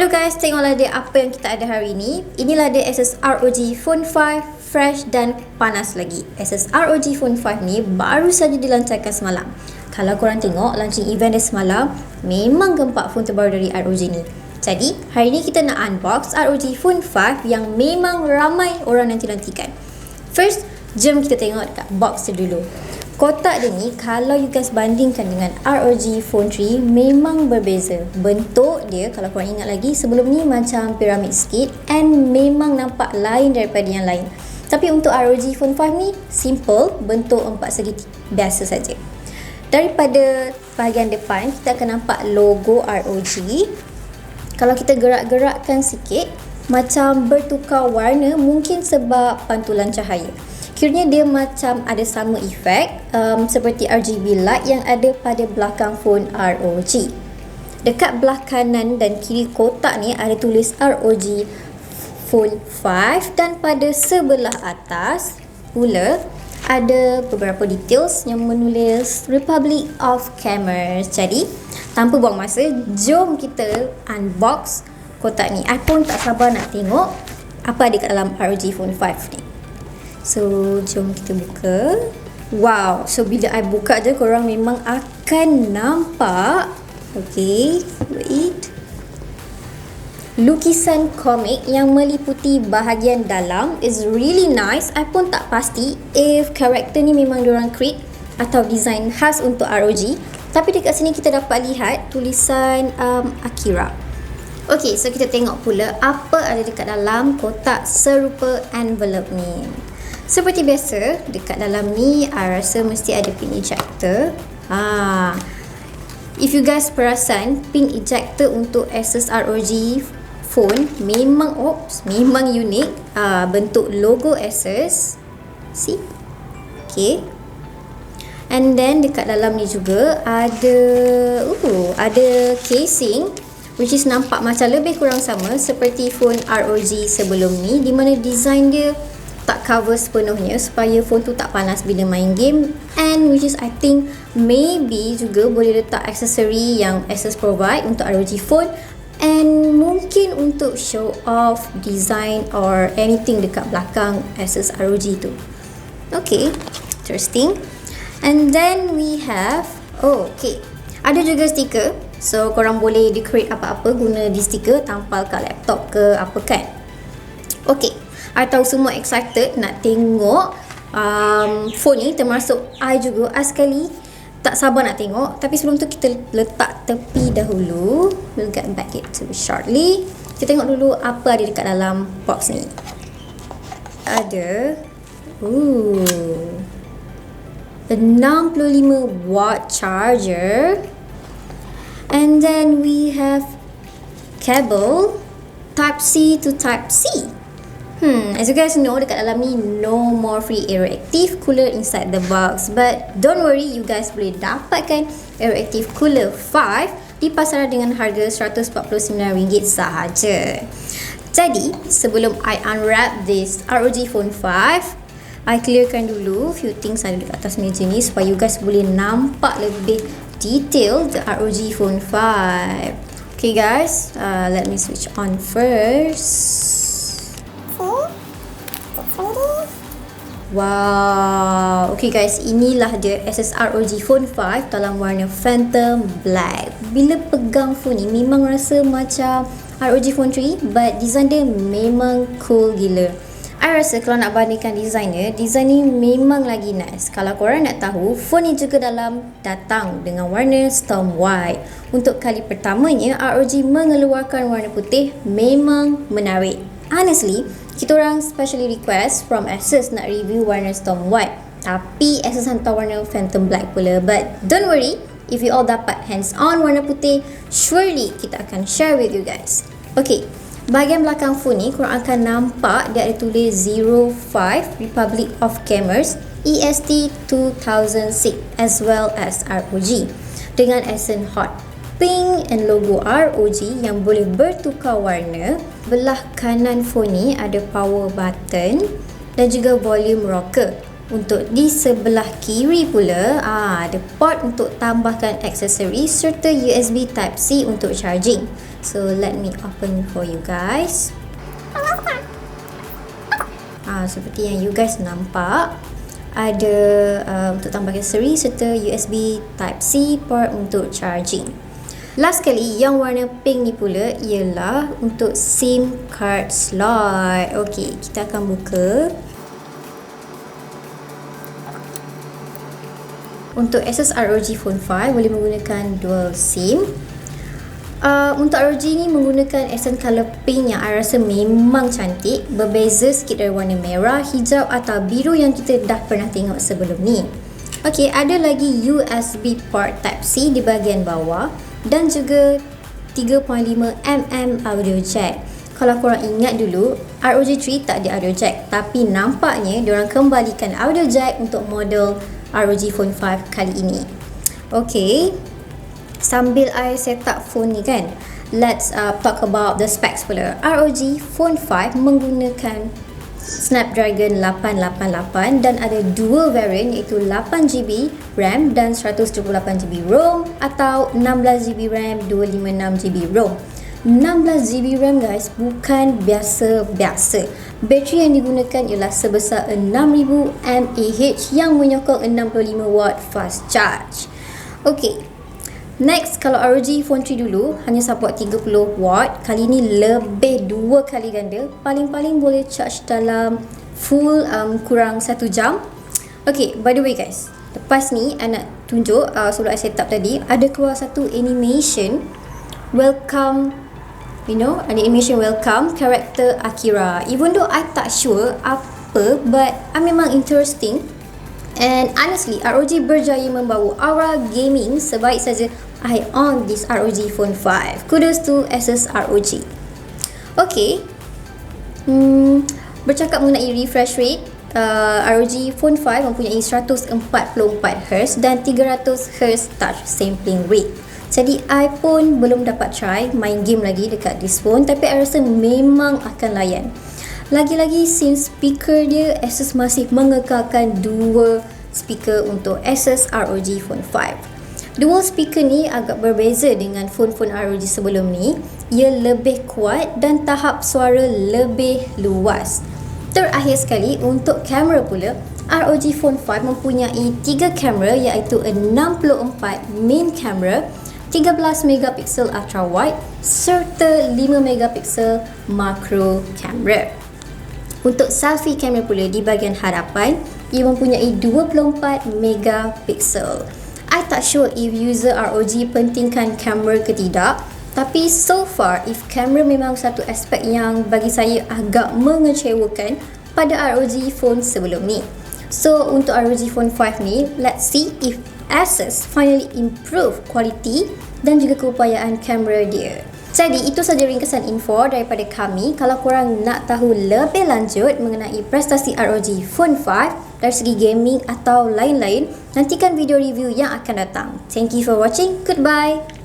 Hello guys, tengoklah dia apa yang kita ada hari ini. Inilah dia Asus ROG Phone 5, fresh dan panas lagi. Asus ROG Phone 5 ni baru saja dilancarkan semalam. Kalau korang tengok launching event dia semalam, memang gempak phone terbaru dari ROG ni. Jadi, hari ni kita nak unbox ROG Phone 5 yang memang ramai orang nanti-nantikan. First, jom kita tengok dekat box dia dulu. Kotak dia ni, kalau you guys bandingkan dengan ROG Phone 3, memang berbeza. Bentuk dia, kalau korang ingat lagi, sebelum ni macam piramid sikit and memang nampak lain daripada yang lain. Tapi untuk ROG Phone 5 ni, simple, bentuk empat segi biasa saja. Daripada bahagian depan, kita akan nampak logo ROG. Kalau kita gerak-gerakkan sikit, macam bertukar warna, mungkin sebab pantulan cahaya. Kiranya dia macam ada sama efek seperti RGB light yang ada pada belakang phone ROG. Dekat belah kanan dan kiri kotak ni ada tulis ROG Phone 5 dan pada sebelah atas pula ada beberapa details yang menulis Republic of Cameras. Jadi, tanpa buang masa, jom kita unbox kotak ni. I pun tak sabar nak tengok apa ada kat dalam ROG Phone 5 ni. So, jom kita buka. Wow, so bila I buka je, korang memang akan nampak. Okay, wait. Lukisan komik yang meliputi bahagian dalam is really nice. I pun tak pasti if karakter ni memang diorang create atau design khas untuk ROG. Tapi dekat sini kita dapat lihat tulisan Akira. Okay, so kita tengok pula apa ada dekat dalam kotak serupa envelope ni. Seperti biasa, dekat dalam ni I rasa mesti ada pin ejector. If you guys perasan, pin ejector untuk Asus ROG Phone memang unik. Bentuk logo Asus. See? Okay. And then dekat dalam ni juga ada casing which is nampak macam lebih kurang sama seperti phone ROG sebelum ni, di mana design dia tak cover sepenuhnya supaya phone tu tak panas bila main game, and which is I think maybe juga boleh letak aksesori yang Asus provide untuk ROG Phone, and mungkin untuk show off design or anything dekat belakang Asus ROG tu. Okay, interesting. And then we have ada juga stiker. So korang boleh decorate apa-apa guna di stiker, tampal kat laptop ke apa kan. Okay, I tahu semua excited nak tengok phone ni, termasuk I juga. I sekali tak sabar nak tengok. Tapi sebelum tu kita letak tepi dahulu. We'll get back it to shortly. Kita tengok dulu apa ada dekat dalam box ni. Ada 65 watt charger. And then we have cable Type-C to Type-C. As you guys know, dekat dalam ni no more free Aeroactive cooler inside the box. But don't worry, you guys boleh dapatkan Aeroactive cooler 5 di pasaran dengan harga RM149 sahaja. Jadi, sebelum I unwrap this ROG Phone 5, I clearkan dulu few things ada dekat atas meja ni supaya you guys boleh nampak lebih detail the ROG Phone 5. Okay guys, let me switch on first. Wow, okay guys, inilah dia Asus ROG Phone 5 dalam warna Phantom Black. Bila pegang phone ni memang rasa macam ROG Phone 3, but design dia memang cool gila. I rasa kalau nak bandingkan design ni memang lagi nice. Kalau korang nak tahu, phone ni juga datang dengan warna Storm White. Untuk kali pertamanya, ROG mengeluarkan warna putih, memang menarik. Honestly, kita orang specially request from Asus nak review warna Storm White, tapi Asus hantar warna Phantom Black pula. But don't worry, if you all dapat hands on warna putih, surely kita akan share with you guys. Okay, bahagian belakang phone ni korang akan nampak dia ada tulis 05 Republic of Cameras EST 2006 as well as ROG dengan accent hot pink and logo ROG yang boleh bertukar warna. Belah kanan phone ni ada power button dan juga volume rocker. Untuk di sebelah kiri pula, ada port untuk tambahkan aksesori serta USB Type-C untuk charging. So let me open for you guys. Seperti yang you guys nampak, ada untuk tambah aksesori serta USB Type-C port untuk charging. Last kali, yang warna pink ni pula ialah untuk SIM card slot. Okey, kita akan buka. Untuk Asus ROG Phone 5 boleh menggunakan dual SIM. Untuk ROG ni menggunakan accent color pink yang I rasa memang cantik, berbeza sikit dari warna merah, hijau atau biru yang kita dah pernah tengok sebelum ni. Okey, ada lagi USB port Type-C di bahagian bawah dan juga 3.5mm audio jack. Kalau korang ingat dulu, ROG 3 tak ada audio jack, tapi nampaknya diorang kembalikan audio jack untuk model ROG Phone 5 kali ini. Okay, sambil I set up phone ni kan, let's talk about the specs pula. ROG Phone 5 menggunakan Snapdragon 888 dan ada dua variant, iaitu 8GB RAM dan 128GB ROM atau 16GB RAM 256GB ROM. 16GB RAM guys, bukan biasa-biasa. Bateri yang digunakan ialah sebesar 6000 mAh yang menyokong 65W fast charge. Okey, next, kalau ROG Phone 3 dulu hanya support 30W, kali ni lebih 2 kali ganda. Paling-paling boleh charge dalam full kurang 1 jam. Okey, by the way guys, lepas ni I nak tunjuk, sebelum I set up tadi, ada keluar satu animation welcome, ada animation welcome karakter Akira. Even though I tak sure apa, but memang interesting. And honestly, ROG berjaya membawa aura gaming sebaik saja I on this ROG Phone 5. Kudos to Asus ROG. Okay, bercakap mengenai refresh rate, ROG Phone 5 mempunyai 144Hz dan 300Hz touch sampling rate. Jadi I pun belum dapat try main game lagi dekat this phone, tapi I rasa memang akan layan. Lagi-lagi since speaker dia, Asus masih mengekalkan dua speaker untuk Asus ROG Phone 5. Dual speaker ni agak berbeza dengan phone-phone ROG sebelum ni. Ia lebih kuat dan tahap suara lebih luas. Terakhir sekali, untuk kamera pula, ROG Phone 5 mempunyai 3 kamera, iaitu 64 main camera, 13MP ultra wide serta 5MP macro camera. Untuk selfie kamera pula di bahagian hadapan, ia mempunyai 24MP. I tak sure if user ROG pentingkan kamera ke tidak, tapi so far if kamera memang satu aspek yang bagi saya agak mengecewakan pada ROG phone sebelum ni. So untuk ROG Phone 5 ni, let's see if Asus finally improve quality dan juga keupayaan kamera dia. Jadi itu saja ringkasan info daripada kami. Kalau korang nak tahu lebih lanjut mengenai prestasi ROG Phone 5 dari segi gaming atau lain-lain, nantikan video review yang akan datang. Thank you for watching. Goodbye.